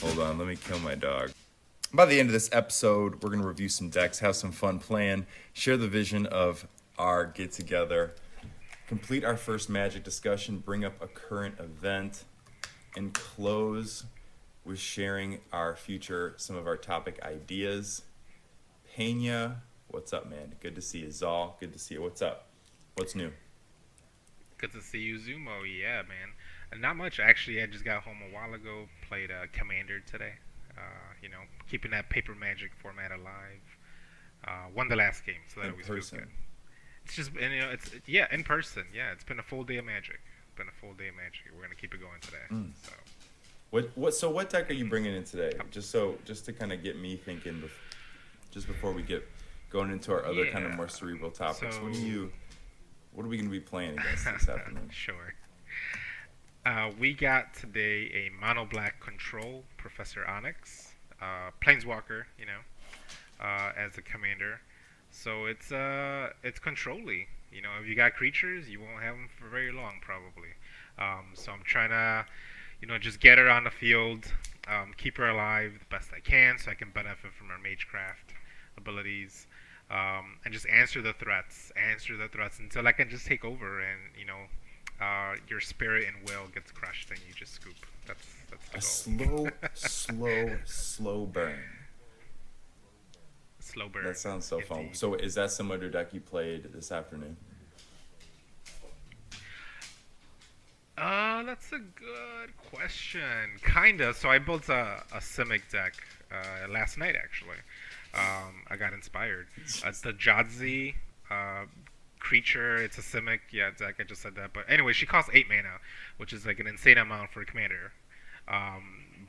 Hold on, let me kill my dog. By the end of this episode, we're going to review some decks, have some fun playing, share the vision of our get-together, complete our first Magic discussion, bring up a current event, and close with sharing our future, some of our topic ideas. Pena, what's up, man? Good to see you. Zal, good to see you. What's up? What's new? Good to see you, Zumo. Yeah, man. Not much, actually. I just got home a while ago. Played Commander today. Keeping that paper magic format alive. Won the last game, so that In always feels person. good. It's just, and, yeah, in person. Yeah, it's been a full day of magic. Been a full day of magic. We're gonna keep it going today. Mm. So, What deck are you bringing in today? Just to kind of get me thinking, just before we get going into our other kind of yeah. more cerebral topics. So, What are we going to be playing against this afternoon? sure. We got today a mono black control Professor Onyx, Planeswalker. As a commander. So it's control-y. If you got creatures, you won't have them for very long probably. So I'm trying to, just get her on the field, keep her alive the best I can, so I can benefit from her magecraft abilities, and just answer the threats until I can just take over and your spirit and will gets crushed and you just scoop. A That's slow burn. slow burn. That sounds so fun. Indeed. So is that similar to deck you played this afternoon? That's a good question. Kinda. So I built a Simic deck last night, actually. I got inspired. It's the Jadzi uh, creature. It's a Simic. Yeah, deck. I just said that. But anyway, she costs 8 mana, which is like an insane amount for a commander.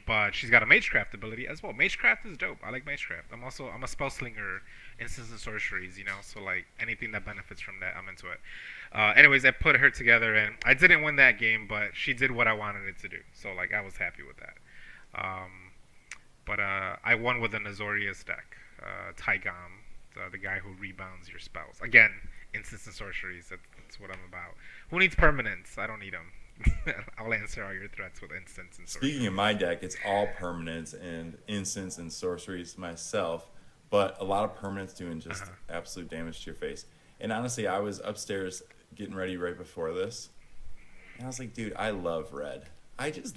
But she's got a Magecraft ability as well. Magecraft is dope. I like Magecraft. I'm a spell slinger, instants and sorceries. So like anything that benefits from that, I'm into it. Anyways, I put her together, and I didn't win that game, but she did what I wanted it to do. So like I was happy with that. But I won with an Azorius deck, Taigam, the guy who rebounds your spells. Again, instants and sorceries. That's what I'm about. Who needs permanents? I don't need them. I'll answer all your threats with instants and Speaking of sorceries. my deck, it's all permanents and instants and sorceries myself, but a lot of permanents doing just Uh-huh. absolute damage to your face. And honestly, I was upstairs getting ready right before this, and I was like, dude, I love red. I You've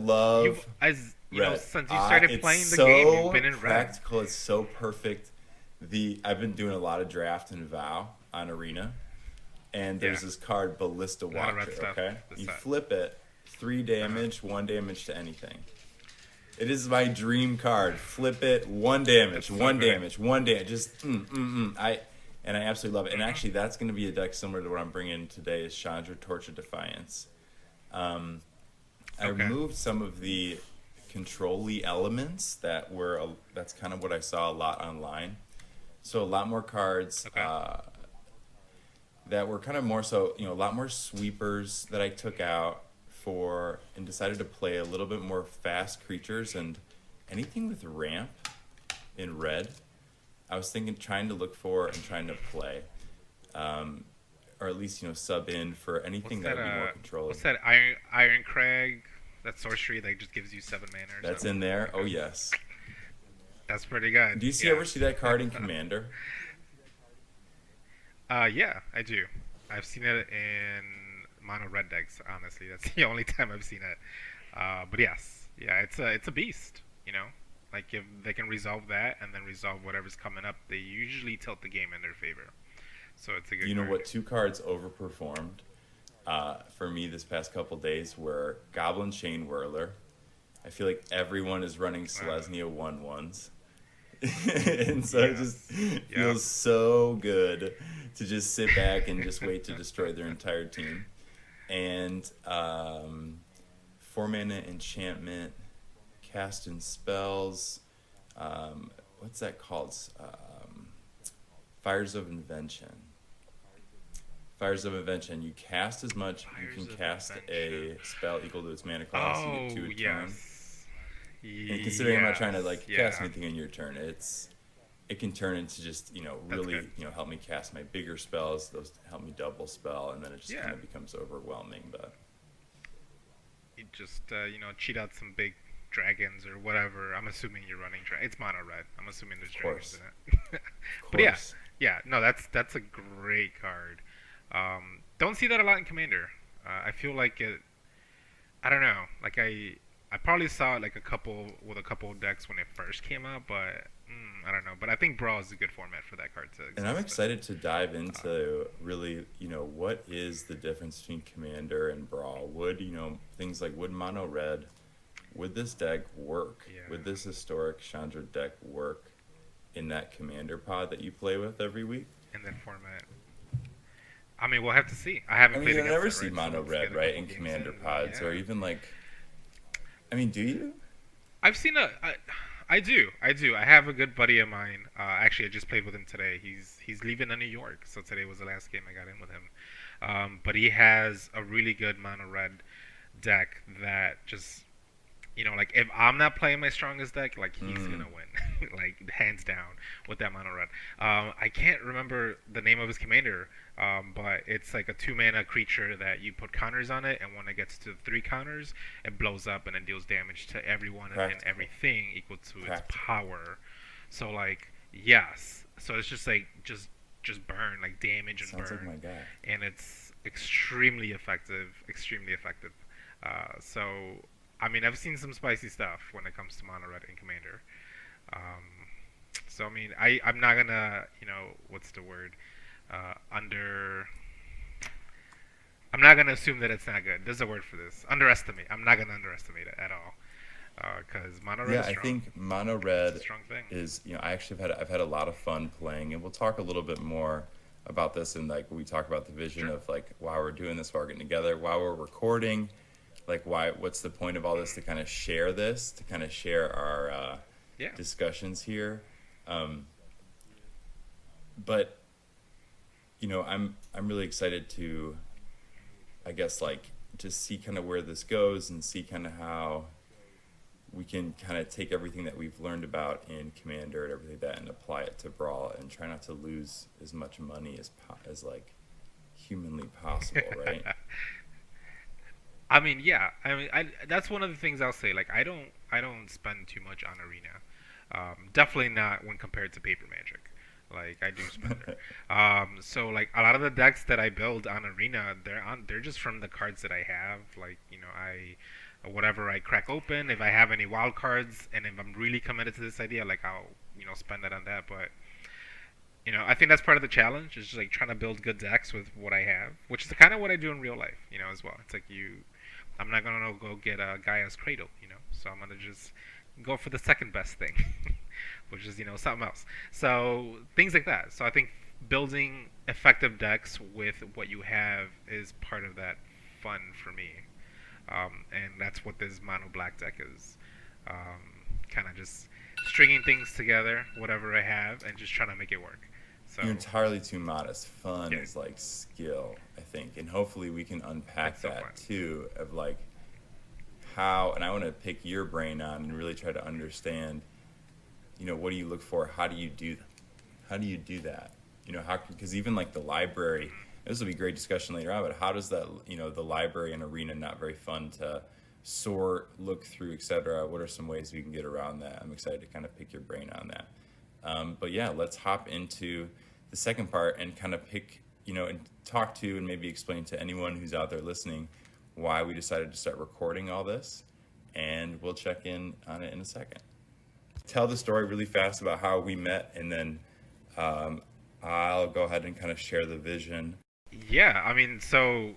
love as red. since you started It's playing the game, you've so been in red. practical. It's so perfect. I've been doing a lot of draft and vow on Arena, and Yeah, there's this card, Ballista a lot of red Watcher. stuff. Okay, This you set. flip it, three Uh-huh. damage, 1 damage to anything. It is my dream card. Flip it, 1 damage, That's so one good. damage, 1 damage. Just I absolutely love it. And Hmm. actually, that's going to be a deck similar to what I'm bringing today. Is Chandra, Torch of Defiance. Um, I Okay. removed some of the control-y elements that's kind of what I saw a lot online. So a lot more cards Okay. that were kind of more so, a lot more sweepers that I took out and decided to play a little bit more fast creatures and anything with ramp in red. I was thinking trying to look for and trying to play, or at least sub in for What's anything that that? would be more controlling. What's that? Iron Crag. That sorcery that just gives you 7 mana or That's something. in there. Oh Okay. yes. That's pretty good. Do you Yeah. ever see that card in Commander? Yeah, I do. I've seen it in mono red decks. Honestly, that's the only time I've seen it. But yes, yeah, it's a beast. Like if they can resolve that and then resolve whatever's coming up, they usually tilt the game in their favor. So it's a good You know card. what? Two cards overperformed for me this past couple days were Goblin Chain Whirler. I feel like everyone is running Uh, Selesnya 1/1s. And so it just yes. Yep. feels so good to just sit back and just wait to destroy their entire team. And 4 mana enchantment, casting spells. What's that called? Fires of Invention. Fires of Invention. You cast as much. You Fires can of cast a Invention. spell equal to its mana cost. You get Oh two a turn. yes. And considering I'm not trying to Yes. cast Yeah. anything in your turn, it can turn into just That's really good. help me cast my bigger spells. Those help me double spell, and then it just kind Yeah. of becomes overwhelming. But you just cheat out some big dragons or whatever. I'm assuming you're running it's mono red. I'm assuming there's Of dragons course. in it. Of But yeah, course. yeah, no, that's a great card. Don't see that a lot in Commander. I feel like it. I don't know. Like I probably saw it like a couple of decks when it first came out, but I don't know. But I think Brawl is a good format for that card to And I'm exist. excited to dive into really, what is the difference between Commander and Brawl? Things like would mono red, would this deck work? Yeah. Would this historic Chandra deck work in that Commander pod that you play with every week? In that format. I mean, we'll have to see. I I haven't mean, played you against never it, see right? So mono let's red, get a right, couple in games Commander in. pods, or Yeah. even like, I mean, do you? I've seen I do. I have a good buddy of mine. Actually, I just played with him today. He's leaving to New York, so today was the last game I got in with him. But he has a really good mono red deck that just like if I'm not playing my strongest deck, like he's gonna win, like hands down with that mono red. I can't remember the name of his commander, but it's like a 2 mana creature that you put counters on it, and when it gets to 3 counters, it blows up and it deals damage to everyone and Practical. everything equal to its Practical. power. So like yes, so it's just like just burn like damage and Sounds burn, like my guy. and it's extremely effective, extremely effective. So I mean, I've seen some spicy stuff when it comes to mono red and commander. So I mean, I'm not gonna what's the word under. I'm not gonna assume that it's not good. There's a word for this. Underestimate. I'm not gonna underestimate it at all. Because mono red Yeah, is I strong. think mono It's red a strong thing. is, I actually I've had a lot of fun playing, and we'll talk a little bit more about this, and like when we talk about the vision Sure. of like why we're doing this, why we're getting together, why we're recording, like what's the point of all this, to kind of share this, to kind of share our Yeah. discussions here. But I'm really excited to, I guess, like just see kind of where this goes and see kind of how we can kind of take everything that we've learned about in Commander and everything like that and apply it to Brawl and try not to lose as much money as like humanly possible, right? I mean, yeah. I mean, that's one of the things I'll say. Like, I don't spend too much on Arena. Definitely not when compared to Paper Magic. Like, I do spend it. So like a lot of the decks that I build on Arena, they're just from the cards that I have. Like, whatever I crack open. If I have any wild cards, and if I'm really committed to this idea, like I'll spend that on that. But I think that's part of the challenge. Is just like trying to build good decks with what I have, which is kind of what I do in real life, as well. It's like I'm not gonna go get a Gaia's Cradle, so I'm gonna just go for the second best thing, which is something else. So things like that. So I think building effective decks with what you have is part of that fun for me, and that's what this mono black deck is. Kind of just stringing things together, whatever I have, and just trying to make it work. So You're entirely too modest. Fun Yeah. is like skill, I think, and hopefully we can unpack It's so that fun. too, of like how. And I want to pick your brain on and really try to understand. What do you look for? How do you do that? How, because even like the library, this will be great discussion later on. But how does that? The library and Arena not very fun to sort, look through, etc. What are some ways we can get around that? I'm excited to kind of pick your brain on that. But yeah, let's hop into the second part and kind of pick, and talk to and maybe explain to anyone who's out there listening why we decided to start recording all this. And we'll check in on it in a second. Tell the story really fast about how we met, and then I'll go ahead and kind of share the vision. yeah, I mean, so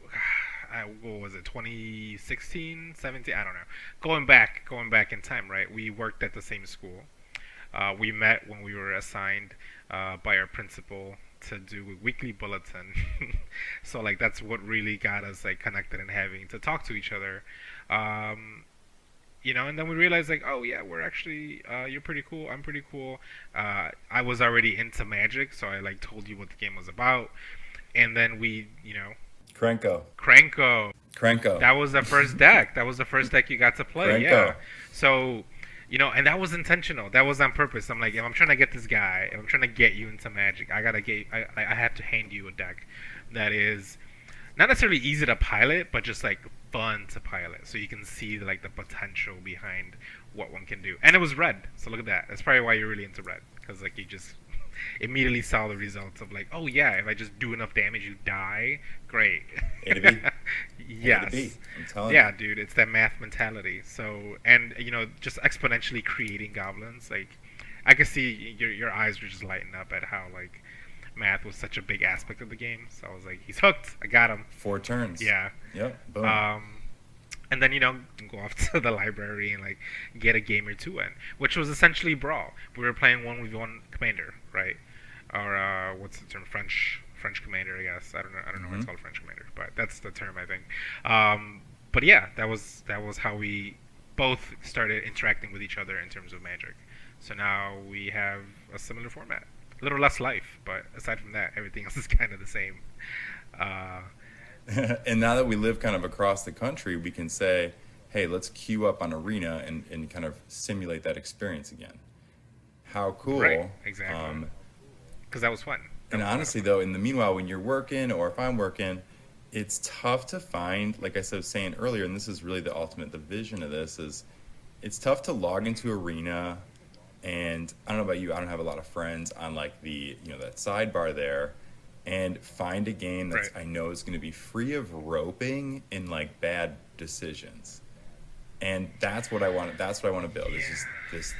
what was it, 2016, 17? I don't know. Going back in time, right? We worked at the same school. We met when we were assigned by our principal to do a weekly bulletin. So like that's what really got us like connected and having to talk to each other. And then we realized like, oh yeah, we're actually you're pretty cool, I'm pretty cool. I was already into Magic, so I like told you what the game was about, and then we, Krenko. That was the first deck. That was the first deck you got to play. Krenko. Yeah. So, and that was intentional. That was on purpose. I'm like, if I'm trying to get this guy, if I'm trying to get you into Magic, I have to hand you a deck that is not necessarily easy to pilot, but just like fun to pilot. So you can see like the potential behind what one can do. And it was red, so look at that. That's probably why you're really into red, because like you just immediately saw the results of like, oh yeah, if I just do enough damage, you die. Great. A to B. Yes. A to B. I'm telling Yeah, you. dude, it's that math mentality. So, and just exponentially creating goblins. Like, I could see your eyes were just lighting up at how like math was such a big aspect of the game. So I was like, he's hooked. I got him. 4 turns. Yeah. Yep. Boom. And then go off to the library and like get a game or two in, which was essentially Brawl. We were playing 1v1 Commander, right? Or what's the term? French Commander, I guess. I don't know. Why it's called French Commander, but that's the term, I think. But yeah, that was how we both started interacting with each other in terms of Magic. So now we have a similar format, a little less life, but aside from that, everything else is kind of the same. And now that we live kind of across the country, we can say, hey, let's queue up on Arena and kind of simulate that experience again. How cool. Right, exactly. Because that was fun. And honestly, though, in the meanwhile, when you're working or if I'm working, it's tough to find, like I was saying earlier, and this is really the vision of this is it's tough to log into Arena. And I don't know about you, I don't have a lot of friends on like the, that sidebar there, and find a game that I know is going to be free of roping and like bad decisions. And that's what I want. That's what I want to build. Is just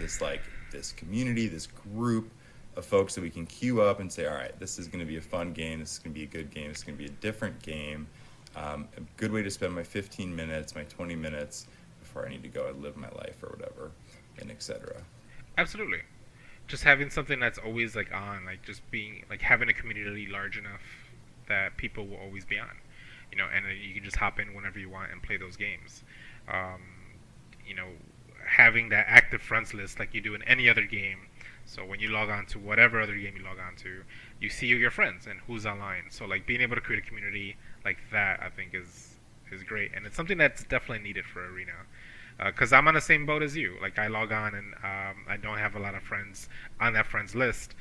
this community, this group of folks that we can queue up and say, all right, this is going to be a fun game. This is going to be a good game. It's going to be a different game. A good way to spend my 15 minutes, my 20 minutes before I need to go and live my life or whatever, and etc. Absolutely. Just having something that's always like on, like just being like having a community large enough that people will always be on, and you can just hop in whenever you want and play those games. Having that active friends list like you do in any other game. So when you log on to whatever other game you log on to, you see your friends and who's online. So like being able to create a community like that, I think is great, and it's something that's definitely needed for Arena. Because I'm on the same boat as you. Like I log on and I don't have a lot of friends on that friends list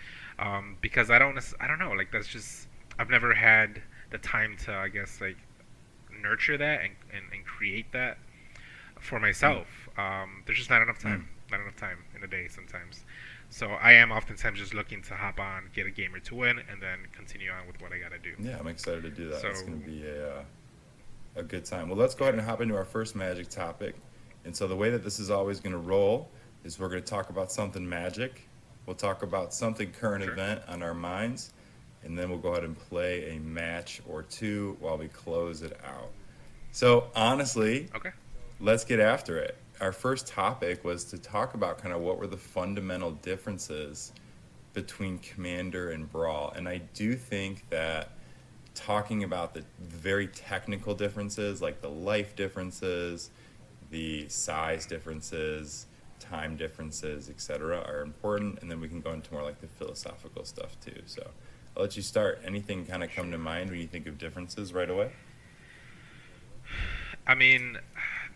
because I don't know. Like that's just I've never had the time to like nurture that and create that for myself. There's just not enough time. Not enough time in a day sometimes. So I am oftentimes just looking to hop on, get a game or two in, and then continue on with what I gotta do. Yeah, I'm excited to do that. So, it's going to be a good time. Well, let's go ahead and hop into our first Magic topic. And so the way that this is always going to roll is we're going to talk about something Magic. We'll talk about something current event on our minds, and then we'll go ahead and play a match or two while we close it out. So honestly, let's get after it. Our first topic was to talk about kind of what were the fundamental differences between Commander and Brawl. And I do think that talking about the very technical differences, like the life differences, the size differences, time differences, etc., are important, and then we can go into more like the philosophical stuff too. So I'll let you start. Anything kind of come to mind when you think of differences right away? I mean,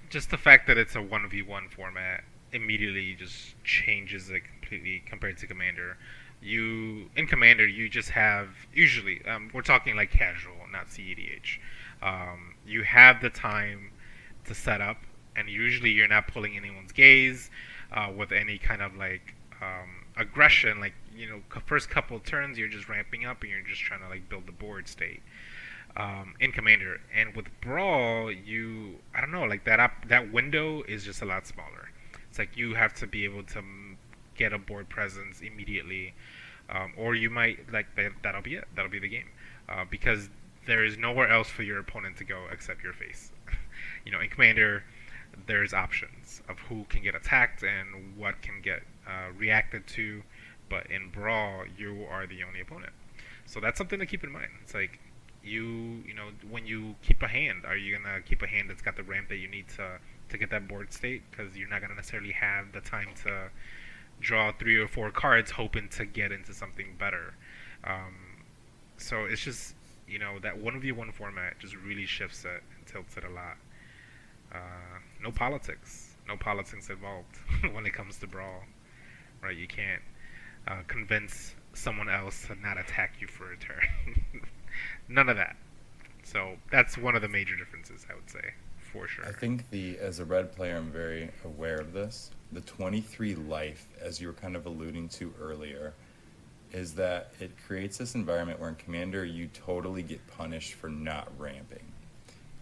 just the fact that it's a 1v1 format immediately just changes it completely compared to Commander. In Commander, you just have, usually, we're talking like casual, not CEDH. You have the time to set up, and usually you're not pulling anyone's gaze with any kind of like aggression. Like, first couple of turns, you're just ramping up and you're just trying to like build the board state. In Commander, and with Brawl, I don't know, like that window is just a lot smaller. It's like you have to be able to get a board presence immediately, or you might like that'll be it. That'll be the game, because there is nowhere else for your opponent to go except your face. In Commander, there's options of who can get attacked and what can get reacted to, but in Brawl, you are the only opponent. So that's something to keep in mind. It's like when you keep a hand, are you gonna keep a hand that's got the ramp that you need to get that board state? Because you're not gonna necessarily have the time to draw 3 or 4 cards hoping to get into something better. So it's just that 1v1 format just really shifts it and tilts it a lot. No politics involved when it comes to Brawl, right? You can't convince someone else to not attack you for a turn. None of that. So that's one of the major differences, I would say. for I sure. think as a red player, I'm very aware of this. The 23 life, as you were kind of alluding to earlier, is that it creates this environment where in Commander you totally get punished for not ramping.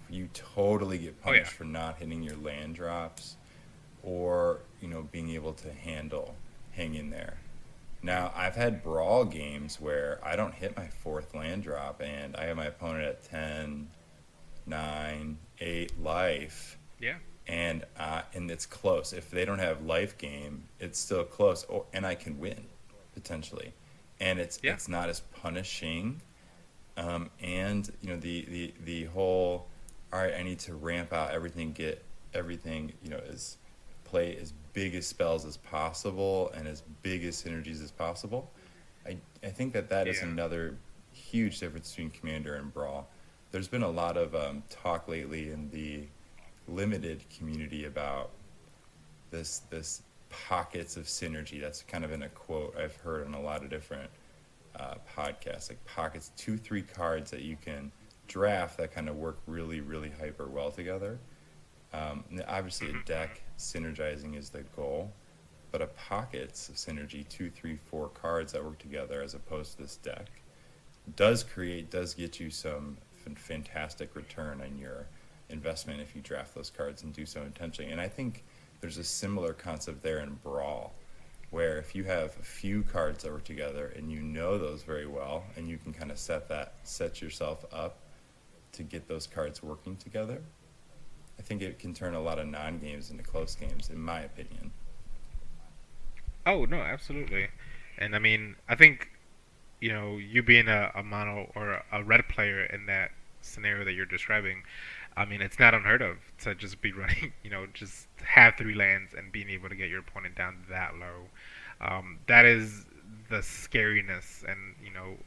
You totally get Oh yeah. punished for not hitting your land drops or, being able to hang in there. Now, I've had brawl games where I don't hit my fourth land drop and I have my opponent at 10, 9, 8 life, Yeah. and it's close. If they don't have life game, it's still close, and I can win potentially, and it's Yeah. it's not as punishing. And the whole, all right, I need to ramp out everything, get everything, as play as big as spells as possible and as big as synergies as possible. I think that is Yeah. another huge difference between Commander and Brawl. There's been a lot of talk lately in the limited community about this pockets of synergy. That's kind of in a quote I've heard on a lot of different podcasts, like pockets, 2 3 cards that you can draft that kind of work really really hyper well together. Obviously, a Hmm. deck synergizing is the goal, but a pockets of synergy, 2 3 4 cards that work together as opposed to this deck, does get you some fantastic return on your investment if you draft those cards and do so intentionally. And I think there's a similar concept there in Brawl, where if you have a few cards that work together and you know those very well, and you can kind of set yourself up to get those cards working together, I think it can turn a lot of non-games into close games, in my opinion. Oh no, absolutely. And I mean, I think you being a mono or a red player in that scenario that you're describing, I mean, it's not unheard of to just be running, just have 3 lands and being able to get your opponent down that low. That is the scariness and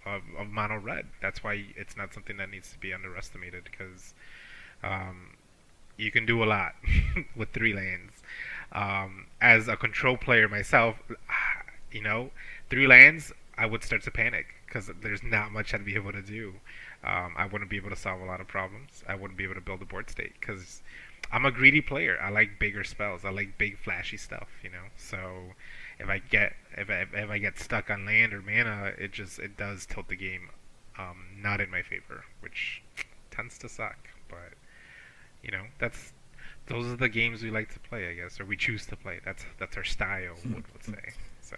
of mono red. That's why it's not something that needs to be underestimated because um, you can do a lot with 3 lanes. As a control player myself, you know, 3 lands, I would start to panic because there's not much I'd be able to do. I wouldn't be able to solve a lot of problems. I wouldn't be able to build a board state because I'm a greedy player. I like bigger spells. I like big flashy stuff. So if I get stuck on land or mana, it does tilt the game, not in my favor, which tends to suck. But that's those are the games we like to play, I guess, or we choose to play. That's our style, would say. So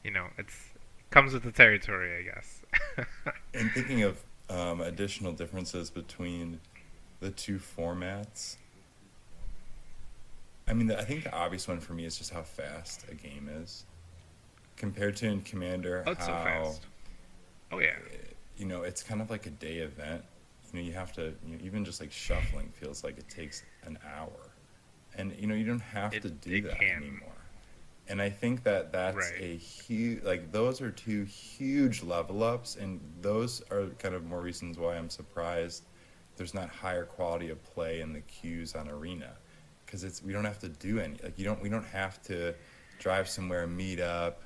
it's comes with the territory, I guess. And thinking of additional differences between the two formats, I mean, I think the obvious one for me is just how fast a game is compared to in Commander. Oh, it's so How fast. Oh yeah. it's kind of like a day event. You have to, even just like shuffling feels like it takes an hour, and you don't have It to do it that can. anymore. And I think that's Right. a huge, like, those are two huge level ups, and those are kind of more reasons why I'm surprised there's not higher quality of play in the queues on Arena, because we don't have to do any, like, we don't have to drive somewhere, meet up,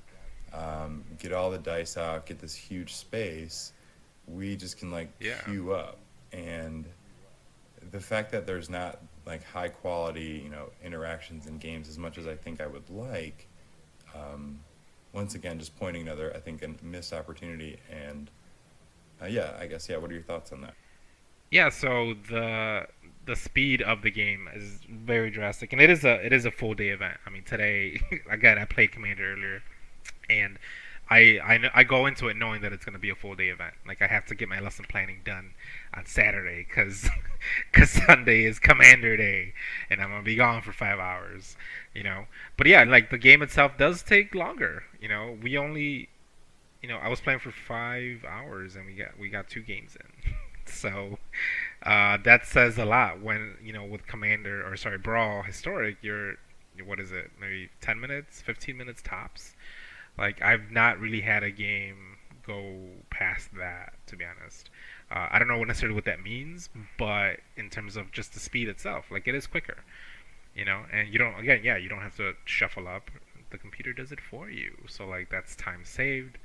get all the dice out, get this huge space. We just can like Yeah. queue up, and the fact that there's not like high quality interactions in games as much as I think I would like, um, once again just pointing another, I think, a missed opportunity. And yeah, I guess, yeah, what are your thoughts on that? Yeah. So the speed of the game is very drastic, and it is a full day event. I mean, today again I played Commander earlier, and I go into it knowing that it's going to be a full day event. Like I have to get my lesson planning done on Saturday because Sunday is Commander Day, and I'm gonna be gone for 5 hours. But yeah, like the game itself does take longer. We only I was playing for 5 hours and we got 2 games in. So that says a lot when with Commander or sorry Brawl Historic you're what is it, maybe 10 minutes 15 minutes tops. Like I've not really had a game go past that, to be honest. I don't know necessarily what that means, but in terms of just the speed itself, like it is quicker, and you don't again, yeah, you don't have to shuffle up. The computer does it for you, so like that's time saved.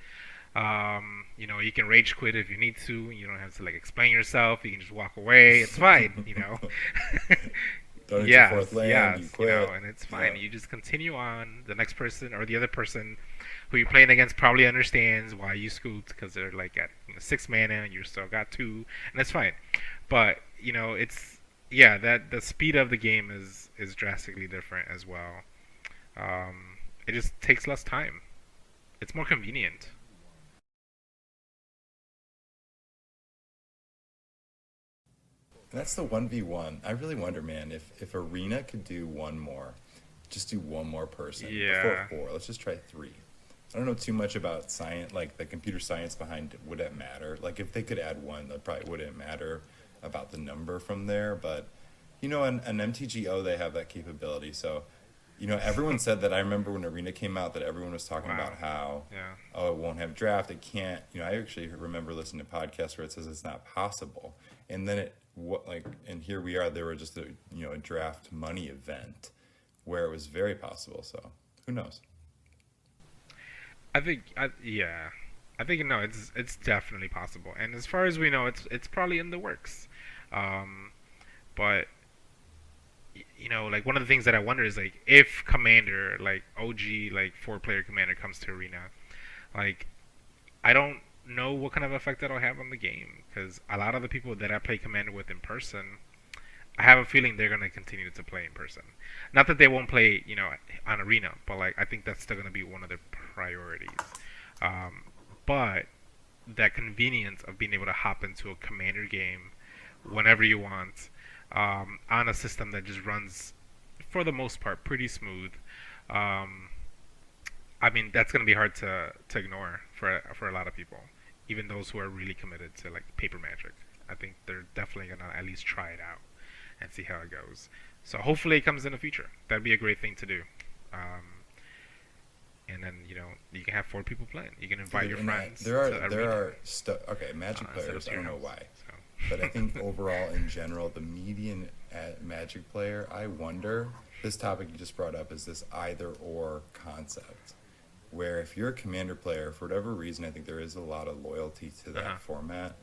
You can rage quit if you need to. You don't have to like explain yourself. You can just walk away. It's fine. Don't hit your fourth Yes, land, you yes, quit. and it's Yeah. fine. You just continue on. The next person or the other person who you're playing against probably understands why you scooped because they're like at 6 mana and you still got two, and that's fine. But it's that the speed of the game is drastically different as well. It just takes less time. It's more convenient. And that's the 1v1. I really wonder, man, if Arena could do one more, just do one more person before Yeah. four. Let's just try three. I don't know too much about science, like the computer science behind it. Would it matter? Like if they could add one, that probably wouldn't matter about the number from there. But an MTGO they have that capability. So, everyone said that. I remember when Arena came out that everyone was talking Wow. about how, Yeah. oh, it won't have draft. It can't. I actually remember listening to podcasts where it says it's not possible, and then and here we are. There were just a draft money event where it was very possible. So who knows? Yeah, I think no, it's definitely possible. And as far as we know, it's probably in the works. Um, but like one of the things that I wonder is like if Commander, like OG, like 4 player Commander comes to Arena, like I don't know what kind of effect that'll have on the game because a lot of the people that I play Commander with in person, I have a feeling they're gonna continue to play in person. Not that they won't play, on Arena, but like I think that's still gonna be one of their priorities. Um, but that convenience of being able to hop into a Commander game whenever you want, on a system that just runs, for the most part, pretty smooth. Um, I mean, that's gonna be hard to ignore for a lot of people, even those who are really committed to like paper Magic. I think they're definitely gonna at least try it out and see how it goes. So hopefully it comes in the future. That'd be a great thing to do. Um, and then you can have 4 people playing. You can invite your And friends there are to there Arena are okay Magic instead of players. to I your don't know house. why, So. but I think overall in general, the median Magic player. I wonder. This topic you just brought up is this either or concept, where if you're a Commander player for whatever reason, I think there is a lot of loyalty to Uh-huh. that format.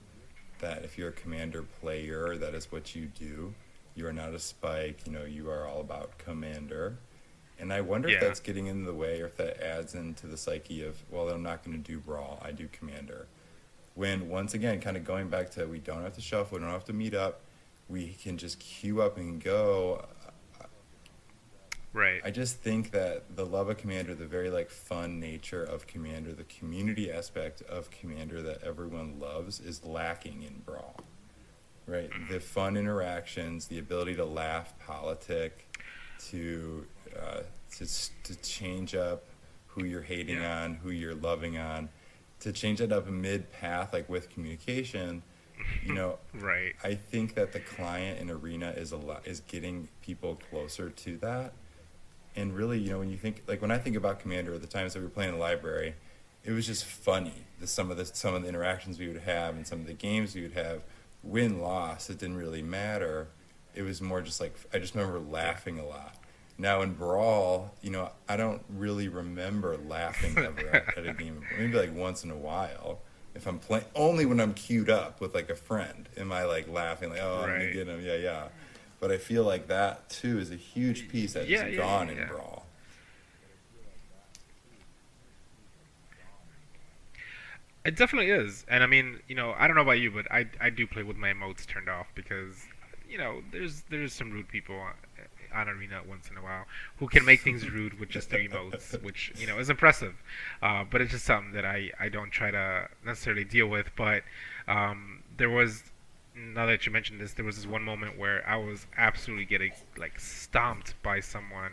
That if you're a Commander player, that is what you do. You are not a spike. You are all about Commander. And I wonder if Yeah. that's getting in the way or if that adds into the psyche of, well, I'm not going to do Brawl, I do Commander. When, once again, kind of going back to we don't have to shuffle, we don't have to meet up, we can just queue up and go. Right. I just think that the love of Commander, the very like fun nature of Commander, the community aspect of Commander that everyone loves is lacking in Brawl. Right? The fun interactions, the ability to laugh, politic, to uh, to change up who you're hating Yeah. on, who you're loving on, to change it up mid path, like with communication. You know, Right. I think that the client in Arena is getting people closer to that. And really, when you think like when I think about Commander, the times that we were playing in the library, it was just funny. Some of the interactions we would have and some of the games we would have, win loss, it didn't really matter. It was more just like I just remember Yeah. laughing a lot. Now in Brawl, I don't really remember laughing ever at a game. Maybe like once in a while. If I'm playing, only when I'm queued up with like a friend, am I like laughing like, oh, I'm gonna Right. get him, yeah, yeah. But I feel like that too is a huge piece that Yeah. is Yeah. gone Yeah. in Yeah. Brawl. It definitely is, and I mean, I don't know about you, but I do play with my emotes turned off because, there's some rude people on Arena once in a while who can make things rude with just their emotes, which is impressive. But it's just something that I don't try to necessarily deal with. But there was, now that you mentioned this, there was this one moment where I was absolutely getting like stomped by someone,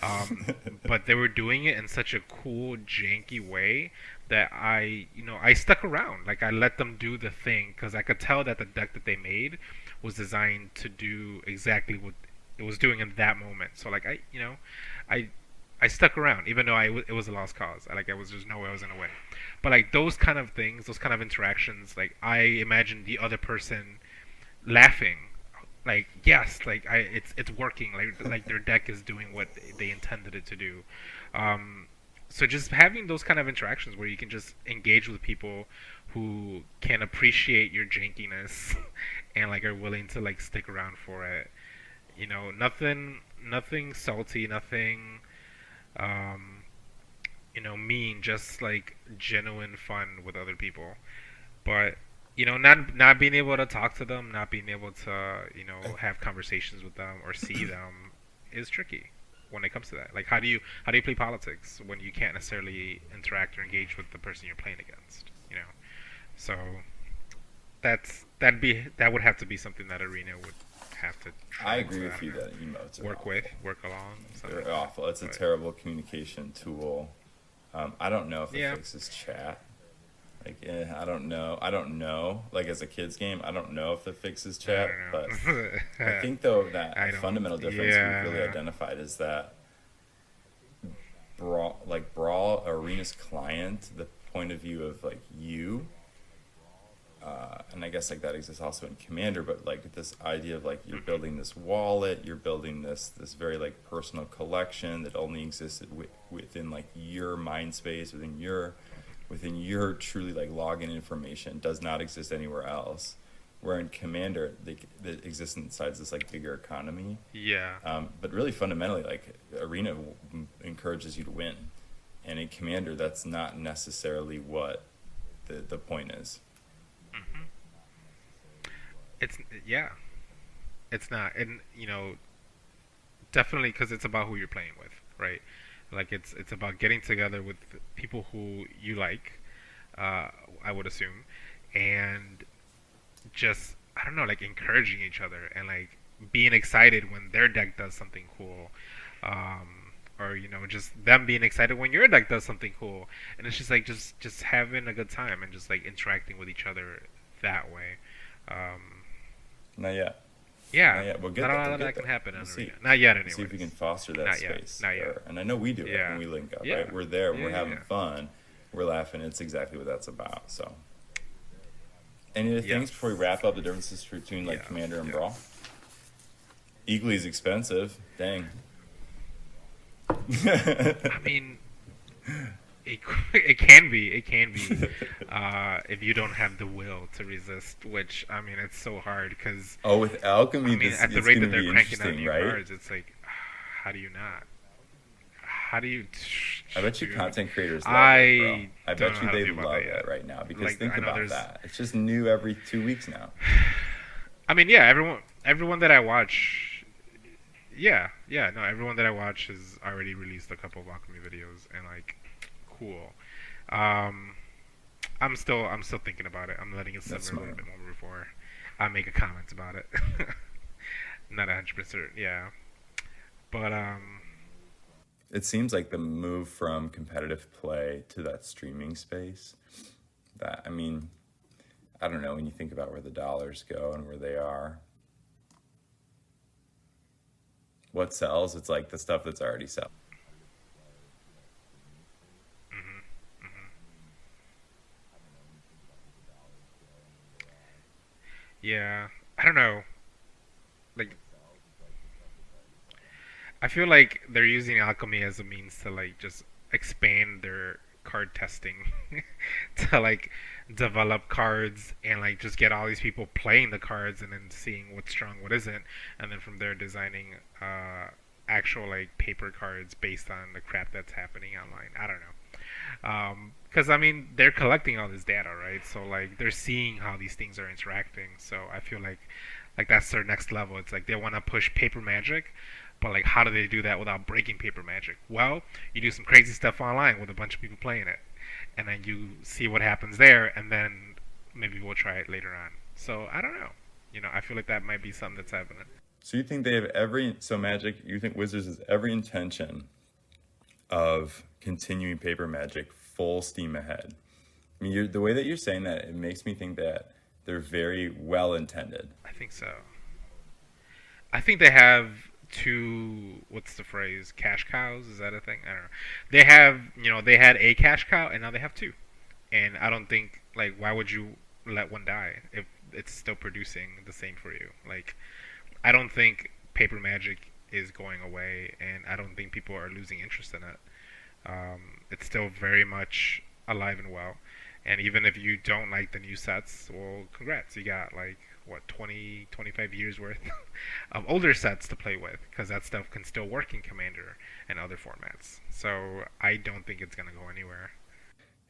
um, but they were doing it in such a cool, janky way that I stuck around. Like I let them do the thing because I could tell that the deck that they made was designed to do exactly what it was doing in that moment. So like I I stuck around even though it was a lost cause. I was there's no way I was gonna win. But like those kind of things, those kind of interactions, like I imagine the other person laughing like yes, like it's working, like their deck is doing what they intended it to do. um so just having those kind of interactions where you can just engage with people who can appreciate your jankiness and like are willing to like stick around for it. You know, nothing salty, nothing um, mean, just like genuine fun with other people. But not being able to talk to them, not being able to have conversations with them or see them is tricky when it comes to that. Like how do you play politics when you can't necessarily interact or engage with the person you're playing against? So that would have to be something that Arena would have to I try agree to, I with don't you know, that emotes are work awful. with, work along. Something. They're awful. It's a But terrible communication tool. I don't know if it yeah, fixes chat. Like, I don't know. I don't know. Like, as a kid's game, I don't know if it fixes I chat. But don't I know. think, though, that I a don't. fundamental difference we've really Yeah. identified is that Brawl Arena's client, the point of view of, like, you, and I guess, like, that exists also in Commander, but, like, this idea of, like, you're Hmm. building this wallet, you're building this very, like, personal collection that only exists within, like, your mind space, within your truly like login information, does not exist anywhere else. Where in Commander, that exists inside this like bigger economy. Yeah. But really fundamentally, like Arena encourages you to win, and in Commander, that's not necessarily what the point is. Hmm. It's yeah. It's not, and definitely because it's about who you're playing with, right? Like it's about getting together with people who you like. Uh, I would assume, and just I don't know, like encouraging each other and like being excited when their deck does something cool, or just them being excited when your deck does something cool, and it's just like just having a good time and just like interacting with each other that way. Um, Not yet. Not yeah, yet. We'll get not a there. lot We'll of get that there. can happen We'll on see. Arena. Not yet, We'll see if we can anyways. foster that Not yet. space. Not yet. And I know we do it when Yeah. we link up, Yeah. right? We're there. Yeah. We're Yeah. having Yeah. fun. We're laughing. It's exactly what that's about. So, any other things Yes. before we wrap up the differences between like Yeah. Commander and Yeah. Brawl? Equally as expensive. Dang. I mean, it, it can be. It can be if you don't have the will to resist. Which I mean, it's so hard because Oh, with Alchemy, I mean, this at the it's rate going that to they're be cranking out interesting, new right? cards, it's like, how do you not? How do you? I bet you Dude, content creators love it, bro. I I don't bet know you how to they feel about love that it yet. right now because Like think I know about there's. that. It's just new every 2 weeks now. I mean, yeah, everyone that I watch, yeah, yeah, no, everyone that I watch has already released a couple of alchemy videos, and like, cool. Um, I'm still thinking about it. I'm letting it That's simmer a little smart. bit more before I make a comment about it. Not 100%, yeah, but It seems like the move from competitive play to that streaming space. That I mean, I don't know when you think about where the dollars go and where they are. What sells? It's like the stuff that's already selling. hmm hmm yeah, I don't know. Like, I feel like they're using alchemy as a means to like just expand their card testing to like develop cards and like just get all these people playing the cards and then seeing what's strong, what isn't, and then from there designing actual like paper cards based on the crap that's happening online. I don't know. Because I mean, they're collecting all this data, right? So like they're seeing how these things are interacting. So I feel like that's their next level. It's like they want to push paper magic, but like how do they do that without breaking paper magic? Well, you do some crazy stuff online with a bunch of people playing it, and then you see what happens there, and then maybe we'll try it later on. So I don't know. I feel like that might be something that's happening. So you think they have every so Magic? You think Wizards has every intention of continuing paper Magic full steam ahead? I mean, the way that you're saying that, it makes me think that they're very well intended. I think so. I think they have two. What's the phrase? Cash cows? Is that a thing? I don't know. They have, they had a cash cow, and now they have two. And I don't think like why would you let one die if it's still producing the same for you? Like I don't think paper magic is going away, and I don't think people are losing interest in it. It's still very much alive and well. And even if you don't like the new sets, well, congrats. You got like, what, 20, 25 years worth of older sets to play with because that stuff can still work in Commander and other formats. So I don't think it's going to go anywhere.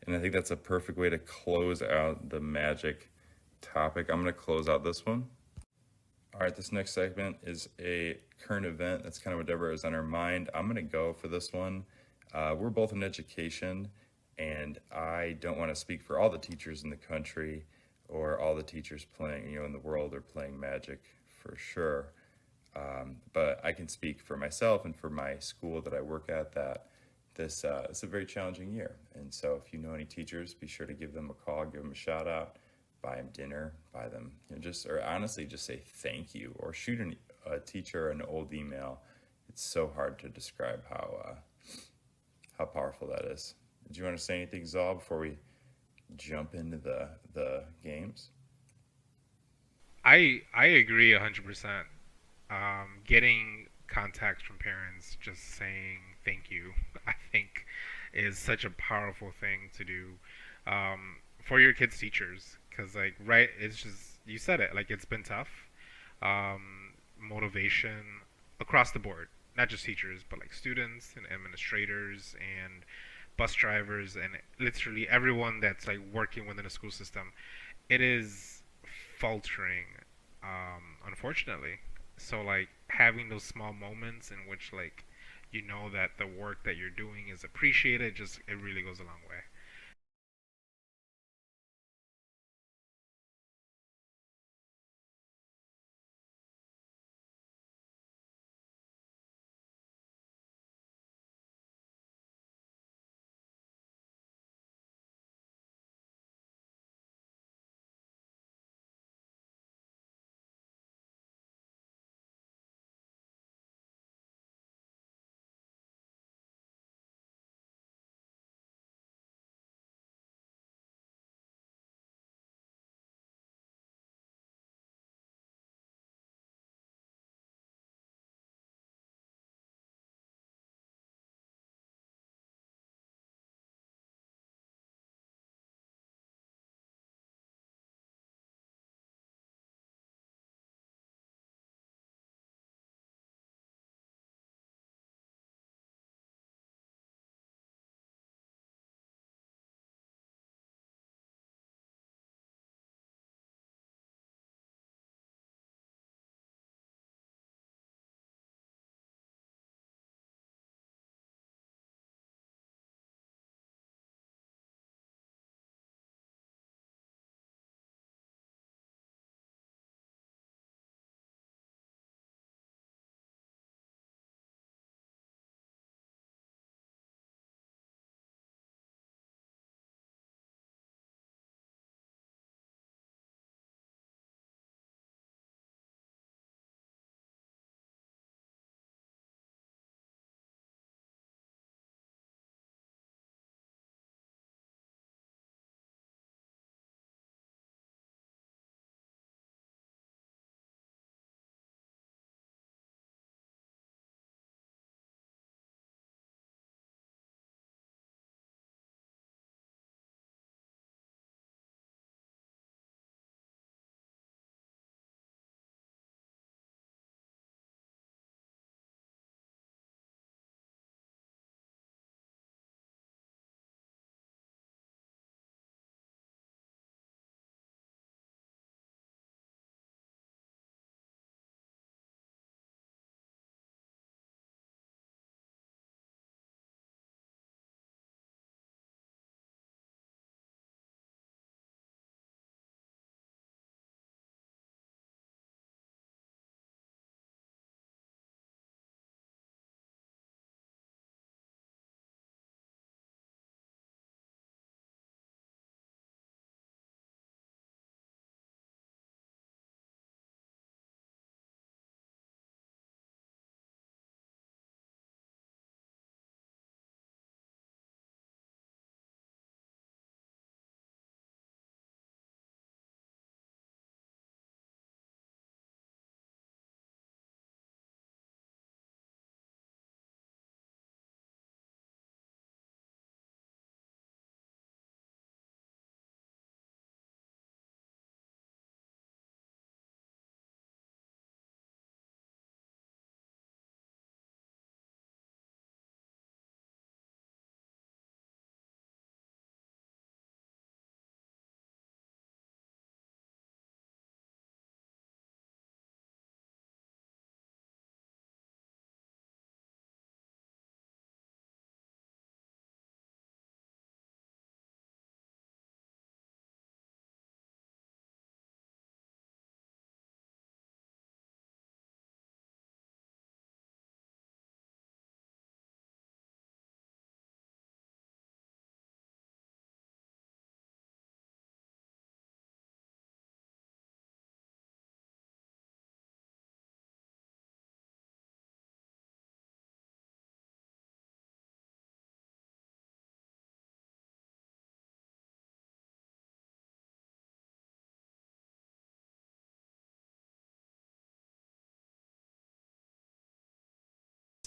And I think that's a perfect way to close out the Magic topic. I'm going to close out this one. All right, this next segment is a current event. That's kind of whatever is on our mind. I'm going to go for this one. We're both in education, and I don't want to speak for all the teachers in the country or all the teachers playing, in the world or playing Magic for sure. But I can speak for myself and for my school that I work at that this is a very challenging year. And so if you know any teachers, be sure to give them a call, give them a shout out, buy them dinner, buy them, just, or honestly, just say thank you or shoot a teacher an old email. It's so hard to describe how powerful that is. Did you want to say anything, Zal, before we jump into the games? I agree 100%. Getting contacts from parents just saying thank you, I think, is such a powerful thing to do for your kids' teachers. Because, like, right, it's just, you said it, like, it's been tough. Motivation across the board, not just teachers, but like students and administrators and bus drivers and literally everyone that's like working within a school system. It is faltering, unfortunately. So like having those small moments in which like you know that the work that you're doing is appreciated, just it really goes a long way.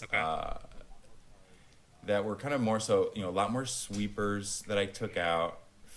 Okay. that were kind of more so, a lot more sweepers that I took out.